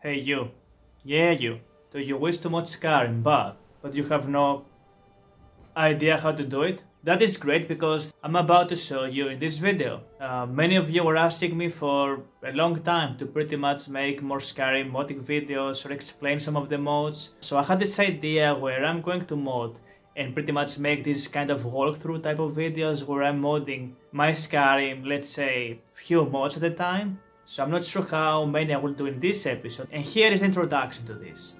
Hey you. Yeah you. Do you wish to mod Skyrim but you have no idea how to do it? That is great because I'm about to show you in this video. Many of you were asking me for a long time to pretty much make more Skyrim modding videos or explain some of the mods. So I had this idea where I'm going to mod and pretty much make this kind of walkthrough type of videos where I'm modding my Skyrim, let's say, few mods at a time. So I'm not sure how many I will do in this episode, and here is the introduction to this.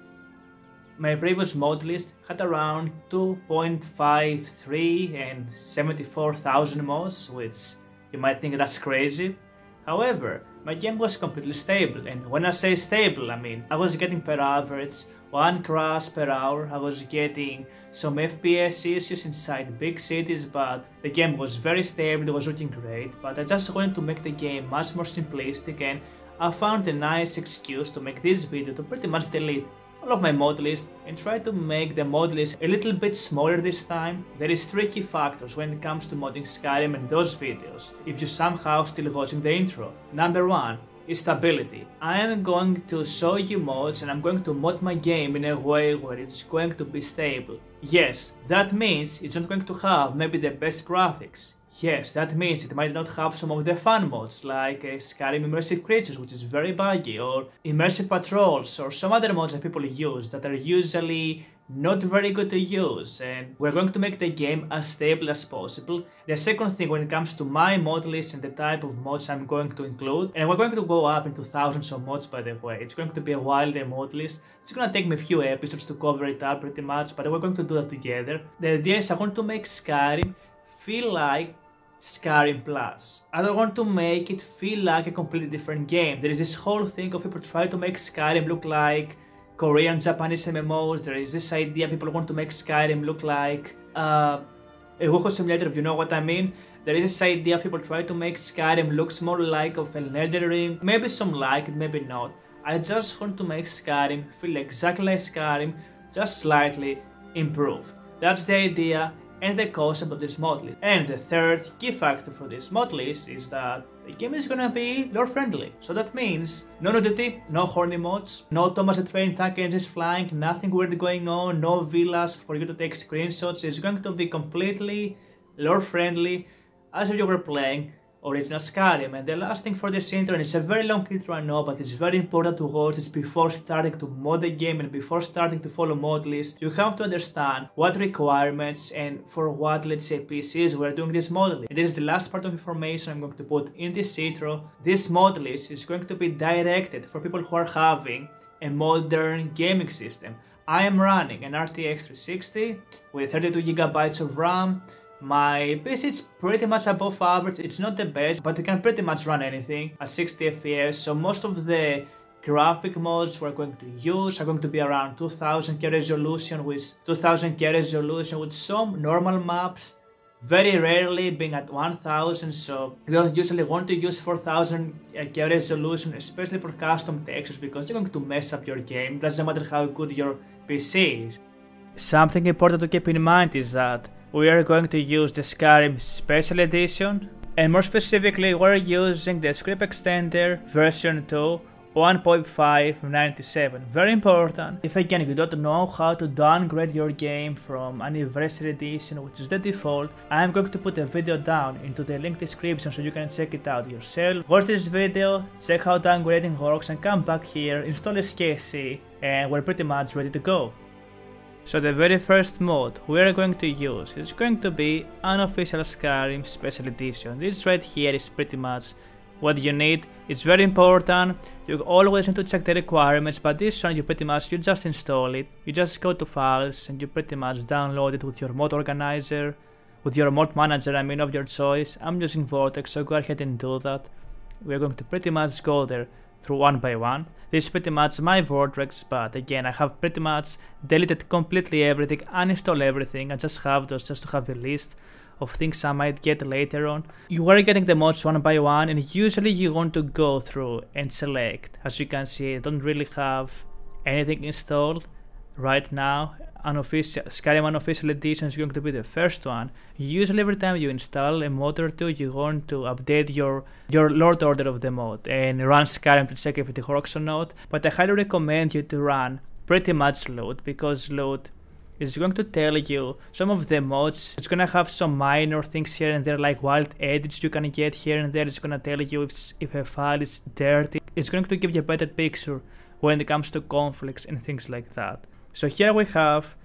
My previous mod list had around 2.53 and 74,000 mods, which you might think that's crazy. However, my game was completely stable, and when I say stable, I mean I was getting per average 1 crash per hour, I was getting some FPS issues inside big cities, but the game was very stable, it was looking great, but I just wanted to make the game much more simplistic, and I found a nice excuse to make this video to pretty much delete all of my mod list and try to make the mod list a little bit smaller this time. There is 3 key factors when it comes to modding Skyrim in those videos, if you're somehow still watching the intro. Number 1 is stability. I am going to show you mods and I'm going to mod my game in a way where it's going to be stable. Yes, that means it's not going to have maybe the best graphics. Yes, that means it might not have some of the fun mods like Skyrim Immersive Creatures, which is very buggy, or Immersive Patrols, or some other mods that people use that are usually not very good to use, and we're going to make the game as stable as possible. The second thing when it comes to my mod list and the type of mods I'm going to include, and we're going to go up into thousands of mods by the way, it's going to be a wild mod list. It's going to take me a few episodes to cover it up pretty much, but we're going to do that together. The idea is I want to make Skyrim feel like Skyrim Plus. I don't want to make it feel like a completely different game. There is this whole thing of people try to make Skyrim look like Korean, Japanese MMOs. There is this idea people want to make Skyrim look like a Walking Simulator, if you know what I mean. There is this idea people try to make Skyrim looks more like of an Elden Ring. Maybe some like it, maybe not. I just want to make Skyrim feel exactly like Skyrim, just slightly improved. That's the idea and the concept of this mod list. And the third key factor for this mod list is that the game is gonna be lore friendly. So that means no nudity, no horny mods, no Thomas the Train tank engines flying, nothing weird going on, no villas for you to take screenshots. It's going to be completely lore friendly as if you were playing original Skyrim. And the last thing for this intro, and it's a very long intro I know, but it's very important to watch this before starting to mod the game and before starting to follow mod list. You have to understand what requirements and for what, let's say, PCs we're doing this mod list. And this is the last part of information I'm going to put in this intro. This mod list is going to be directed for people who are having a modern gaming system. I am running an RTX 360 with 32GB of RAM. My PC is pretty much above average, it's not the best, but it can pretty much run anything at 60 FPS, so most of the graphic mods we're going to use are going to be around 2000K resolution, with 2000K resolution with some normal maps, very rarely being at 1000, so you don't usually want to use 4000K resolution, especially for custom textures, because you're going to mess up your game, doesn't matter how good your PC is. Something important to keep in mind is that we are going to use the Skyrim Special Edition, and more specifically we're using the script extender version 2 1.597. Very important. If again you don't know how to downgrade your game from Anniversary Edition, which is the default, I'm going to put a video down into the link description so you can check it out yourself. Watch this video, check how downgrading works, and come back here, install SKC, and we're pretty much ready to go. So the very first mod we are going to use is going to be Unofficial Skyrim Special Edition. This right here is pretty much what you need. It's very important. You always need to check the requirements, but this one you just install it. You just go to files and you pretty much download it with your mod organizer, with your mod manager, I mean, of your choice. I'm using Vortex, so go ahead and do that. We're going to pretty much go there through one by one. This is pretty much my Vortex, but again I have pretty much deleted completely everything, uninstalled everything. I just have those just to have a list of things I might get later on. You are getting the mods one by one, and usually you want to go through and select. As you can see, I don't really have anything installed right now. Skyrim unofficial edition is going to be the first one. Usually every time you install a mod or two, you're going to update your Lord Order of the mod and run Skyrim to check if it works or not. But I highly recommend you to run pretty much loot, because loot is going to tell you some of the mods. It's gonna have some minor things here and there, like wild edits you can get here and there. It's gonna tell you if a file is dirty. It's going to give you a better picture when it comes to conflicts and things like that. So here we have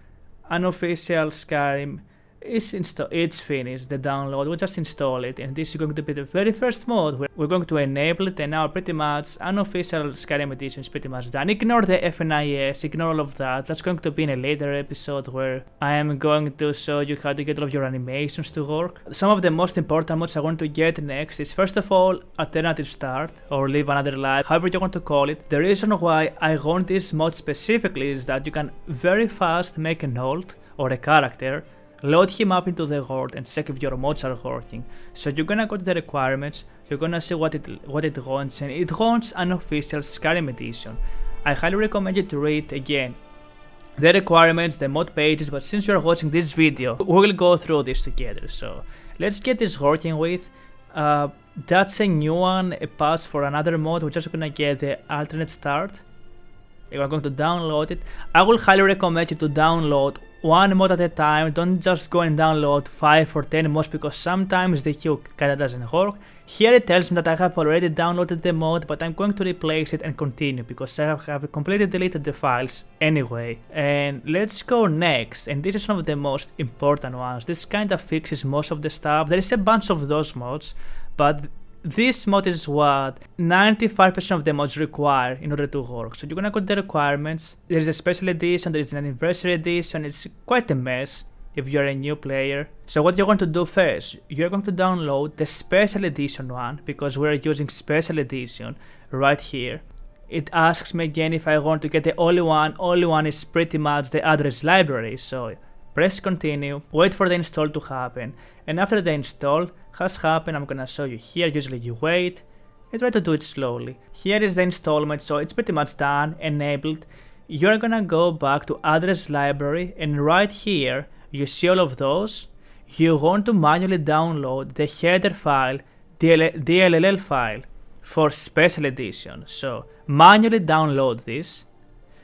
unofficial Skyrim. It's finished, the download. We'll just install it, and this is going to be the very first mod. We're going to enable it, and now pretty much unofficial Skyrim edition is pretty much done. Ignore the FNIS, ignore all of that. That's going to be in a later episode where I am going to show you how to get all of your animations to work. Some of the most important mods I want to get next is, first of all, alternative start or live another life, however you want to call it. The reason why I want this mod specifically is that you can very fast make an alt or a character, load him up into the world and check if your mods are working. So you're gonna go to the requirements, you're gonna see what it wants, and it wants an official Skyrim edition. I highly recommend you to read again the requirements, the mod pages, but since you're watching this video, we will go through this together. So let's get this working with. That's a new one, a pass for another mod. We're just gonna get the alternate start. You're going to download it. I will highly recommend you to download one mod at a time. Don't just go and download 5 or 10 mods, because sometimes the queue kinda doesn't work. Here it tells me that I have already downloaded the mod, but I'm going to replace it and continue because I have completely deleted the files anyway. And let's go next, and this is one of the most important ones. This kinda fixes most of the stuff. There is a bunch of those mods, but this mod is what 95% of the mods require in order to work. So you're gonna go to the requirements. There is a special edition, there is an anniversary edition. It's quite a mess if you're a new player. So what you're going to do first, you're going to download the special edition one, because we're using special edition right here. It asks me again if I want to get the only one. Only one is pretty much the address library. So press continue, wait for the install to happen, and after the install has happened, I'm gonna show you here. Usually you wait and try to do it slowly. Here is the installment, so it's pretty much done, enabled. You're gonna go back to address library, and right here you see all of those. You want to manually download the header file, DLL file for special edition. So manually download this.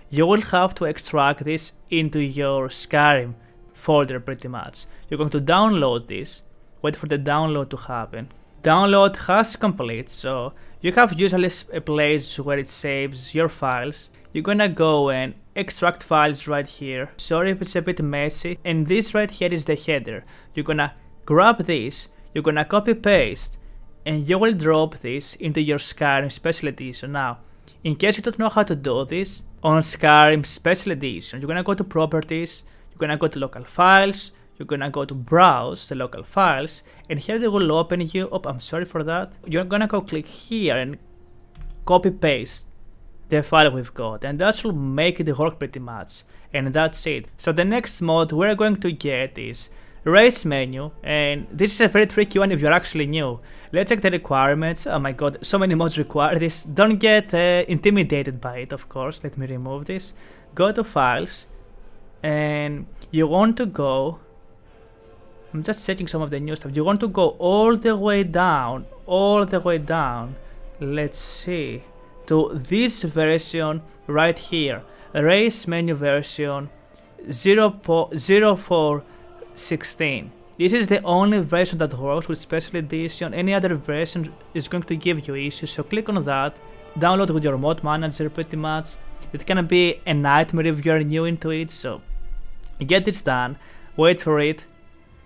You will have to extract this into your Skyrim folder pretty much. You're going to download this, wait for the download to happen. Download has complete, so you have usually a place where it saves your files. You're gonna go and extract files right here. Sorry if it's a bit messy. And this right here is the header. You're gonna grab this, you're gonna copy paste, and you will drop this into your Skyrim Special Edition. Now, in case you don't know how to do this, on Skyrim Special Edition, you're gonna go to Properties, you're gonna go to Local Files, you're gonna go to Browse the local files, and here they will open you. Oh, I'm sorry for that. You're gonna go click here and copy paste the file we've got, and that should make it work pretty much. And that's it. So the next mod we're going to get is Race Menu, and this is a very tricky one if you're actually new. Let's check the requirements. Oh my god, so many mods require this. Don't get intimidated by it, of course. Let me remove this. Go to Files, and you want to go, I'm just checking some of the new stuff. You want to go all the way down, let's see, to this version right here, Race Menu version 0416. This is the only version that works with Special Edition. Any other version is going to give you issues, so click on that, download with your mod manager pretty much. It can be a nightmare if you're new into it, so get this done, wait for it.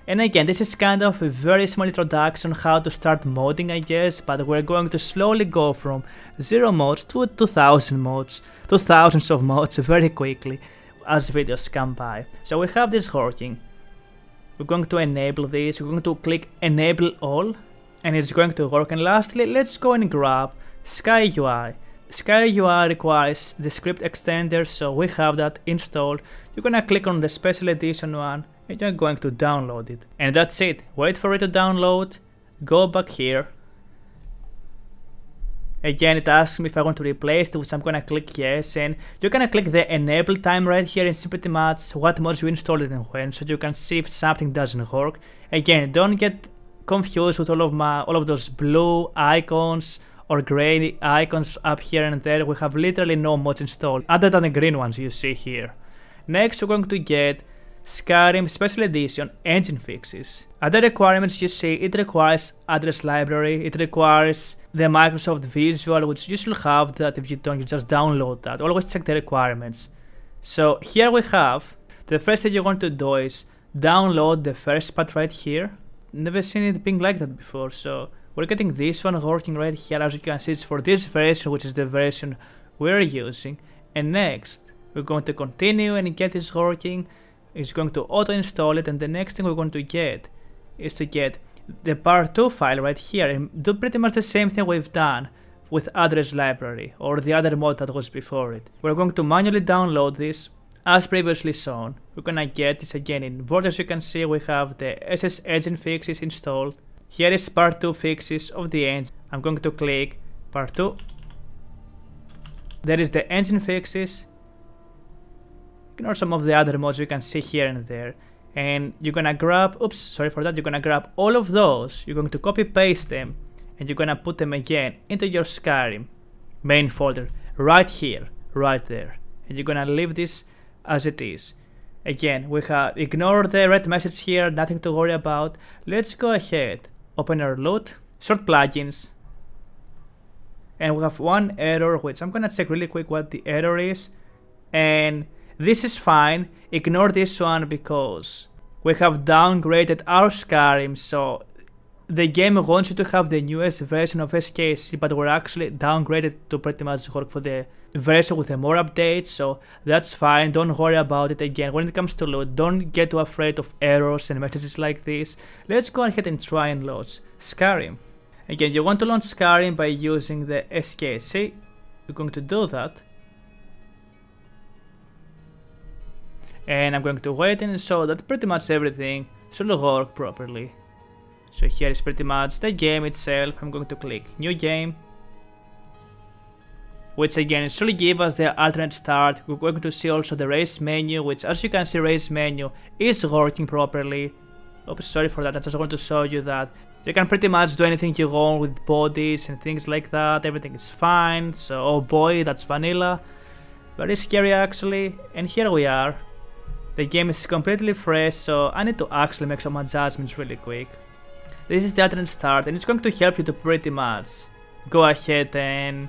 And again, this is kind of a very small introduction how to start modding, I guess, but we're going to slowly go from 0 mods to 2000 mods, to thousands of mods very quickly as videos come by. So we have this working. We're going to enable this, we're going to click enable all, and it's going to work. And lastly, let's go and grab Sky UI. Sky UI requires the script extender, so we have that installed. You're gonna click on the Special Edition one, and you're going to download it. And that's it. Wait for it to download, go back here, Again, it asks me if I want to replace it, which I'm gonna click yes, and you're gonna click the enable time right here and see pretty much what mods you installed and when, so you can see if something doesn't work. Again, don't get confused with all of those blue icons or gray icons up here and there. We have literally no mods installed other than the green ones you see here. Next, we're going to get Skyrim Special Edition engine fixes. Other requirements you see, it requires address library, it requires the Microsoft Visual, which you should have that. If you don't, you just download that. Always check the requirements. So here we have, the first thing you want to do is download the first part right here. Never seen anything like that before, so we're getting this one working right here. As you can see, it's for this version, which is the version we're using. And next, we're going to continue and get this working. It's going to auto install it, and the next thing we're going to get is to get the part 2 file right here and do pretty much the same thing we've done with address library or the other mod that was before it. We're going to manually download this as previously shown. We're gonna get this again in Word. As you can see, we have the SS engine fixes installed. Here is part 2 fixes of the engine. I'm going to click part 2. There is the engine fixes. Ignore some of the other mods you can see here and there. And you're gonna grab, oops, sorry for that, you're gonna grab all of those, you're going to copy paste them, and you're gonna put them again into your Skyrim main folder, right here, right there. And you're gonna leave this as it is. Again, we have, ignore the red message here, nothing to worry about. Let's go ahead, open our loot, sort plugins, and we have one error, which I'm gonna check really quick what the error is. And this is fine, ignore this one because we have downgraded our Skyrim, so the game wants you to have the newest version of SKC, but we're actually downgraded to pretty much work for the version with the more updates, so that's fine, don't worry about it. Again, when it comes to load, don't get too afraid of errors and messages like this. Let's go ahead and try and launch Skyrim. Again, you want to launch Skyrim by using the SKC. We're going to do that. And I'm going to wait and show that pretty much everything should work properly. So here is pretty much the game itself. I'm going to click new game, which again should give us the alternate start. We're going to see also the race menu, which as you can see, race menu is working properly. Oops, sorry for that, I just want to show you that you can pretty much do anything you want with bodies and things like that. Everything is fine. So oh boy, that's vanilla, very scary actually. And here we are. The game is completely fresh, so I need to actually make some adjustments really quick. This is the alternate start, and it's going to help you to pretty much go ahead and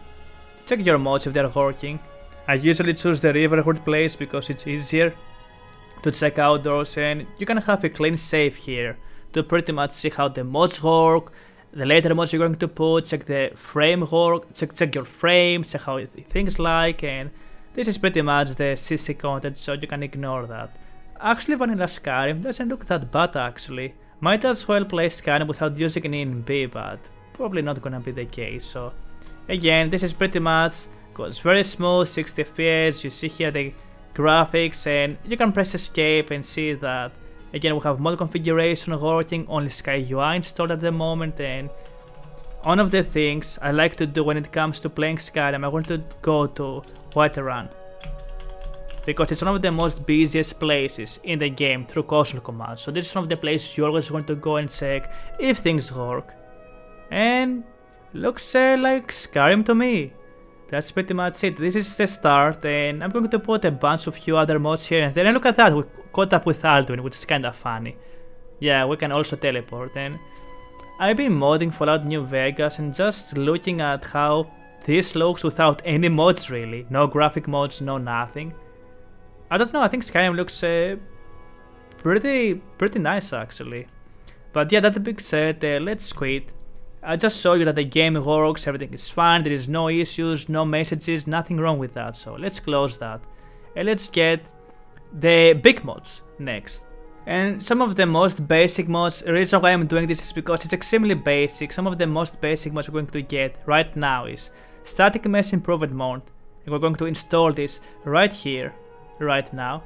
check your mods if they're working. I usually choose the riverhood place because it's easier to check outdoors, and you can have a clean save here to pretty much see how the mods work, the later mods you're going to put, check the frame work, check your frame, check how things like, and this is pretty much the CC content, so you can ignore that. Actually, vanilla Skyrim doesn't look that bad actually. Might as well play Skyrim without using an ENB, but probably not gonna be the case. So again, this is pretty much, goes very smooth, 60 FPS, you see here the graphics, and you can press escape and see that. Again, we have mod configuration working, only Sky UI installed at the moment, and one of the things I like to do when it comes to playing Skyrim, I want to go to Whiterun, because it's one of the most busiest places in the game through console commands. So this is one of the places you always want to go and check if things work. And looks like Skyrim to me. That's pretty much it. This is the start, and I'm going to put a bunch of few other mods here. And then look at that, we caught up with Alduin, which is kinda funny. Yeah, we can also teleport. And I've been modding Fallout New Vegas and just looking at how this looks without any mods really. No graphic mods, no nothing. I don't know, I think Skyrim looks pretty nice actually. But yeah, that being said, let's quit. I just show you that the game works, everything is fine, there is no issues, no messages, nothing wrong with that. So let's close that. And let's get the big mods next. And some of the most basic mods, the reason why I'm doing this is because it's extremely basic. Some of the most basic mods we're going to get right now is Static Mesh Improvement Mod. And we're going to install this right here, right now.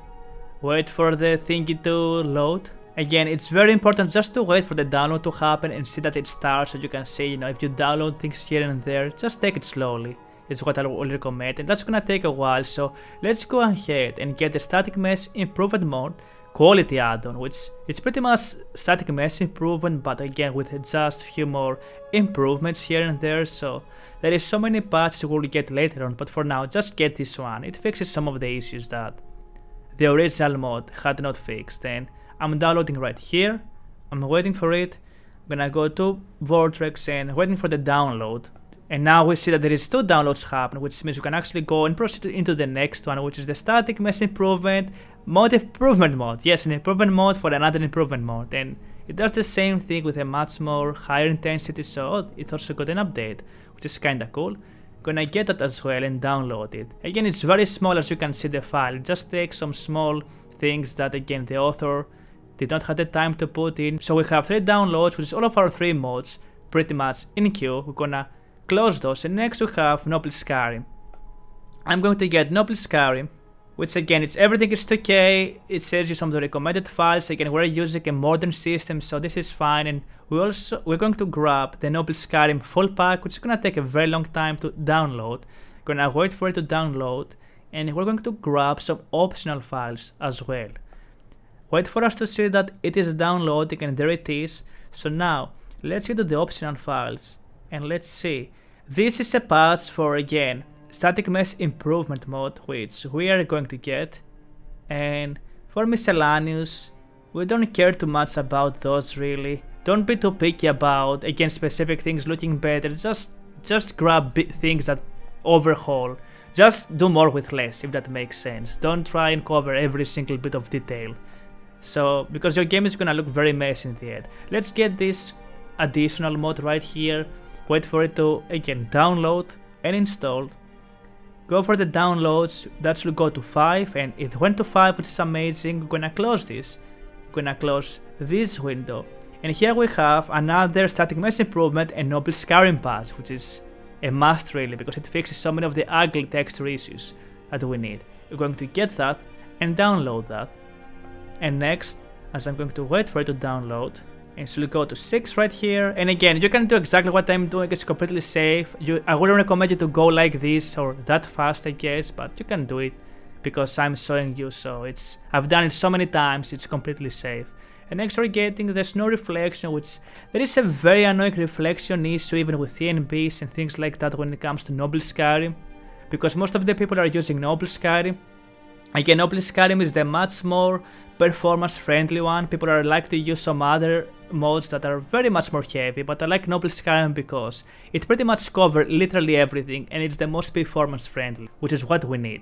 Wait for the thingy to load. Again, it's very important just to wait for the download to happen and see that it starts, so you can see, if you download things here and there, just take it slowly. Is what I will recommend, and that's gonna take a while, so let's go ahead and get the static mesh improvement mode quality add-on, which is pretty much static mesh improvement, but again with just a few more improvements here and there. So there is so many patches we'll get later on, but for now just get this one. It fixes some of the issues that the original mod had not fixed, and I'm downloading right here. I'm waiting for it. I'm gonna go to Vortex and waiting for the download. And now we see that there is 2 downloads happening, which means we can actually go and proceed into the next one, which is the static mesh improvement mode. Yes, an improvement mode for another improvement mode, and it does the same thing with a much more higher intensity, so it also got an update, which is kinda cool. Gonna get that as well and download it. Again, it's very small, as you can see the file. It just takes some small things that again the author did not have the time to put in. So we have 3 downloads, which is all of our 3 mods pretty much in queue. We're gonna close those, and next we have Noble Skyrim. I'm going to get Noble Skyrim, which again, everything is 2K. It says you some of the recommended files. Again, we're using a modern system, so this is fine. And we're going to grab the Noble Skyrim full pack, which is gonna take a very long time to download. Gonna wait for it to download, and we're going to grab some optional files as well. Wait for us to see that it is downloading, and there it is. So now let's go to the optional files. And let's see, this is a patch for, again, static mesh improvement mode, which we are going to get. And for miscellaneous, we don't care too much about those really. Don't be too picky about, again, specific things looking better. Just grab things that overhaul. Just do more with less, if that makes sense. Don't try and cover every single bit of detail. So, because your game is gonna look very messy in the end. Let's get this additional mod right here. Wait for it to, again, download and install. Go for the downloads, that should go to 5, and it went to 5, which is amazing. We're gonna close this. We're gonna close this window. And here we have another static mesh improvement and Noble Skyrim patch, which is a must really, because it fixes so many of the ugly texture issues that we need. We're going to get that and download that. And next, as I'm going to wait for it to download, and so we'll go to 6 right here. And again, you can do exactly what I'm doing. It's completely safe. I wouldn't recommend you to go like this or that fast, I guess, but you can do it because I'm showing you. So I've done it so many times. It's completely safe. And next we're getting the snow reflection, which there is a very annoying reflection issue even with TNBs and things like that when it comes to Noble Skyrim, because most of the people are using Noble Skyrim. Again, Noble Skyrim is the much more performance friendly one. People are like to use some other modes that are very much more heavy, but I like Noble Skyrim because it pretty much covers literally everything, and it's the most performance friendly, which is what we need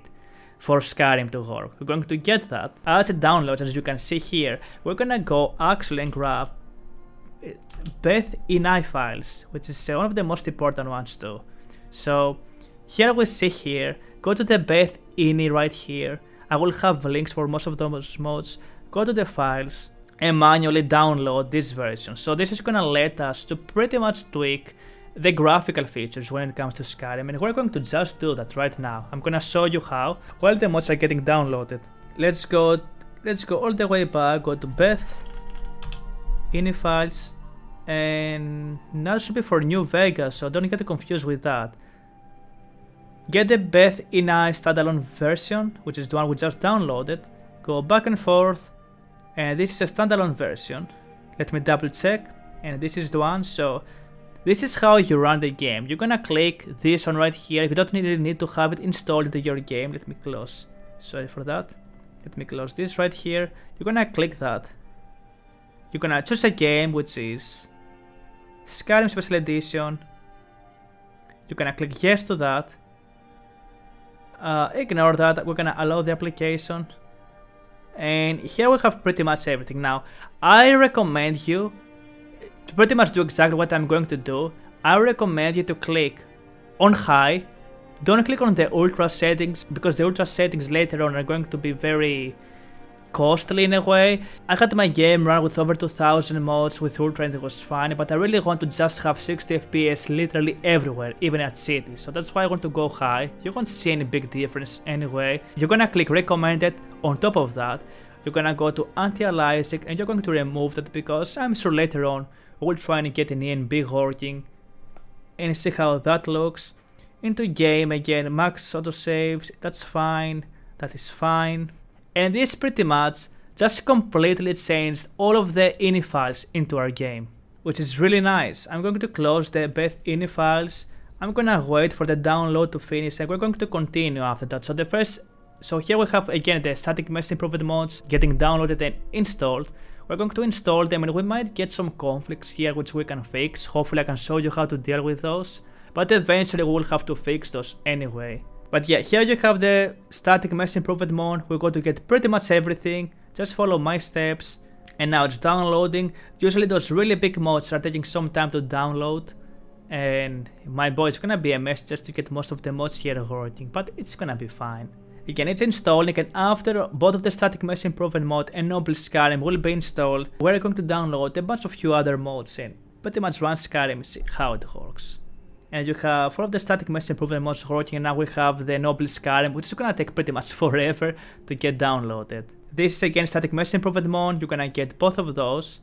for Skyrim to work. We're going to get that as it downloads. As you can see here, we're gonna go actually and grab Beth ini files, which is one of the most important ones too. So here we see here, go to the Beth ini right here. I will have links for most of those modes. Go to the files and manually download this version. So this is gonna let us to pretty much tweak the graphical features when it comes to Skyrim, and we're going to just do that right now. I'm gonna show you how while the mods are getting downloaded. Let's go all the way back, go to Beth ini files, and now it should be for New Vegas, so don't get confused with that. Get the Beth ini standalone version, which is the one we just downloaded. Go back and forth, and this is a standalone version. Let me double check, and this is the one. So this is how you run the game. You're gonna click this one right here. You don't really need to have it installed into your game. Let me close. Sorry for that. Let me close this right here. You're gonna click that. You're gonna choose a game, which is Skyrim Special Edition. You're gonna click yes to that. Ignore that. We're gonna allow the application. And here we have pretty much everything. Now, I recommend you to pretty much do exactly what I'm going to do. I recommend you to click on high. Don't click on the ultra settings, because the ultra settings later on are going to be very costly in a way. I had my game run with over 2000 mods with ultra and it was fine, but I really want to just have 60 FPS literally everywhere, even at cities. So that's why I want to go high. You won't see any big difference anyway. You're gonna click recommended. On top of that, you're gonna go to anti-aliasing and you're going to remove that, because I'm sure later on we'll try and get an ENB working and see how that looks. Into game again, max autosaves, that's fine, that is fine. And this pretty much just completely changed all of the ini files into our game, which is really nice. I'm going to close the Beth ini files. I'm gonna wait for the download to finish and we're going to continue after that. So here we have again the static mesh improvement mods getting downloaded and installed. We're going to install them and we might get some conflicts here which we can fix. Hopefully I can show you how to deal with those, but eventually we will have to fix those anyway. But yeah, here you have the static mesh improvement mod. We're going to get pretty much everything. Just follow my steps. And now it's downloading. Usually those really big mods are taking some time to download. And my boy, it's gonna be a mess just to get most of the mods here working, but it's gonna be fine. Again, it's installing, and after both of the static mesh improvement mod and Noble Skyrim will be installed, we're going to download a bunch of few other mods and pretty much run Skyrim, see how it works. And you have all of the static mesh improvement mods working, and now we have the Noble Skyrim, which is gonna take pretty much forever to get downloaded. This is again static mesh improvement mod. You're gonna get both of those.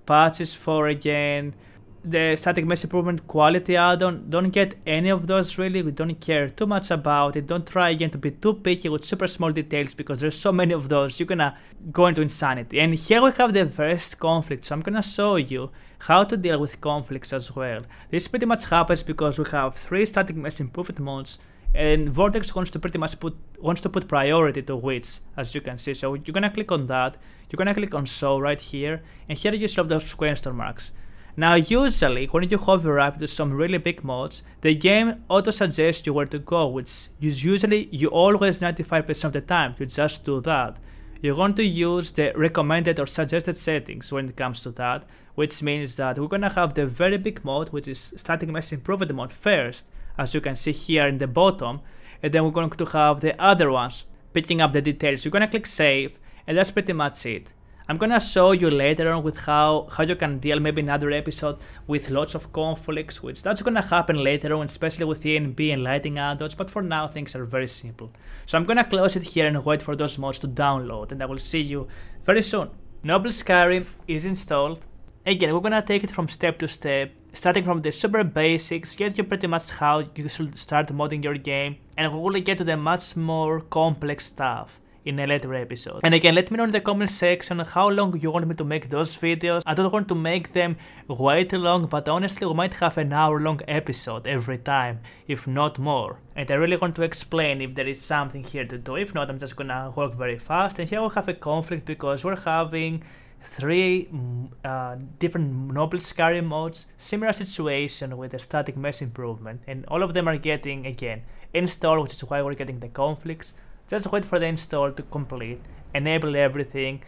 Patches for again the static mesh improvement quality add-on. Don't get any of those really, we don't care too much about it. Don't try again to be too picky with super small details, because there's so many of those, you're gonna go into insanity. And here we have the first conflict, so I'm gonna show you how to deal with conflicts as well. This pretty much happens because we have 3 static mesh improvement mods, and Vortex wants to put priority to which, as you can see. So you're gonna click on that, you're gonna click on show right here, and here you show those question marks. Now usually when you hover up to some really big mods, the game auto suggests you where to go, which is usually you always 95% of the time you just do that. You're going to use the recommended or suggested settings when it comes to that, which means that we're gonna have the very big mod, which is static mesh improvement mod first, as you can see here in the bottom, and then we're going to have the other ones picking up the details. You're gonna click save, and that's pretty much it. I'm gonna show you later on with how you can deal, maybe in another episode, with lots of conflicts, which that's gonna happen later on, especially with ENB and lighting add-ons, but for now things are very simple. So I'm gonna close it here and wait for those mods to download, and I will see you very soon. Noble Skyrim is installed. Again, we're gonna take it from step to step, starting from the super basics, get you pretty much how you should start modding your game, and we will get to the much more complex stuff in a later episode. And again, let me know in the comment section how long you want me to make those videos. I don't want to make them way too long, but honestly we might have an hour-long episode every time, if not more. And I really want to explain if there is something here to do. If not, I'm just gonna work very fast. And here we have a conflict because we're having 3 different Noble Skyrim mods, similar situation with the static mesh improvement, and all of them are getting again installed, which is why we're getting the conflicts. Just wait for the install to complete, enable everything.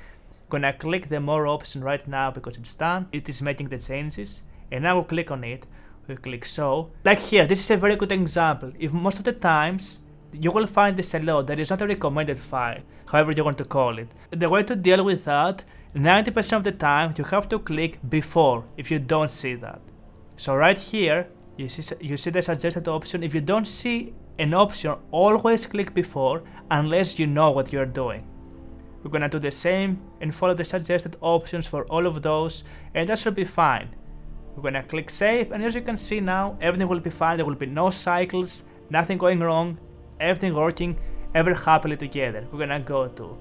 Gonna click the more option right now because it's done. It is making the changes, and now we'll click on it. We click show. Like here, this is a very good example. If most of the times you will find this alone, there is not a recommended file, however you want to call it. The way to deal with that, 90% of the time you have to click before if you don't see that. So right here, you see the suggested option. If you don't see an option, always click before unless you know what you're doing. We're gonna do the same and follow the suggested options for all of those, and that should be fine. We're gonna click save, and as you can see now, everything will be fine. There will be no cycles, nothing going wrong, everything working ever happily together. We're gonna go to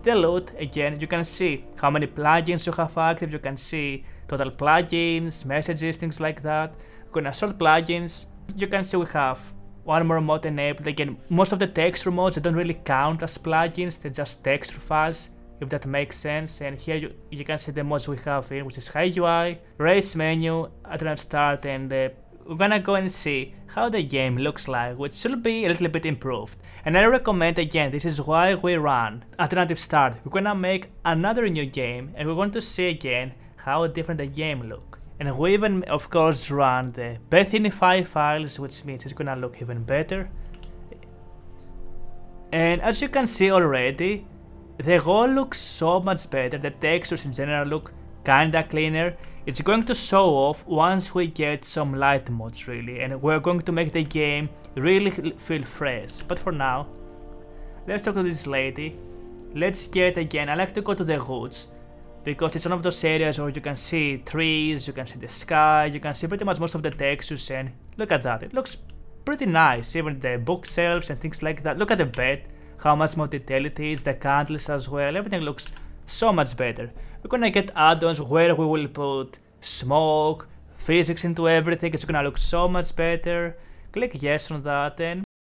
the loot. Again, you can see how many plugins you have active. You can see total plugins, messages, things like that. We're gonna sort plugins. You can see we have 1 more mod enabled. Again, most of the texture mods, they don't really count as plugins, they're just texture files, if that makes sense. And here you can see the mods we have here, which is High UI, Race Menu, Alternate Start, and we're gonna go and see how the game looks like, which should be a little bit improved. And I recommend, again, this is why we run Alternative Start. We're gonna make another new game, and we're going to see again how different the game looks. And we even, of course, run the Bethinify files, which means it's gonna look even better. And as you can see already, the whole looks so much better. The textures in general look kinda cleaner. It's going to show off once we get some light mods really, and we're going to make the game really feel fresh. But for now, let's talk to this lady. let's get again, I like to go to the woods, because it's one of those areas where you can see trees, you can see the sky, you can see pretty much most of the textures, and look at that, it looks pretty nice, even the bookshelves and things like that. Look at the bed, how much more detailed it is, the candles as well, everything looks so much better. We're gonna get add-ons where we will put smoke, physics into everything, it's gonna look so much better. Click yes on that, and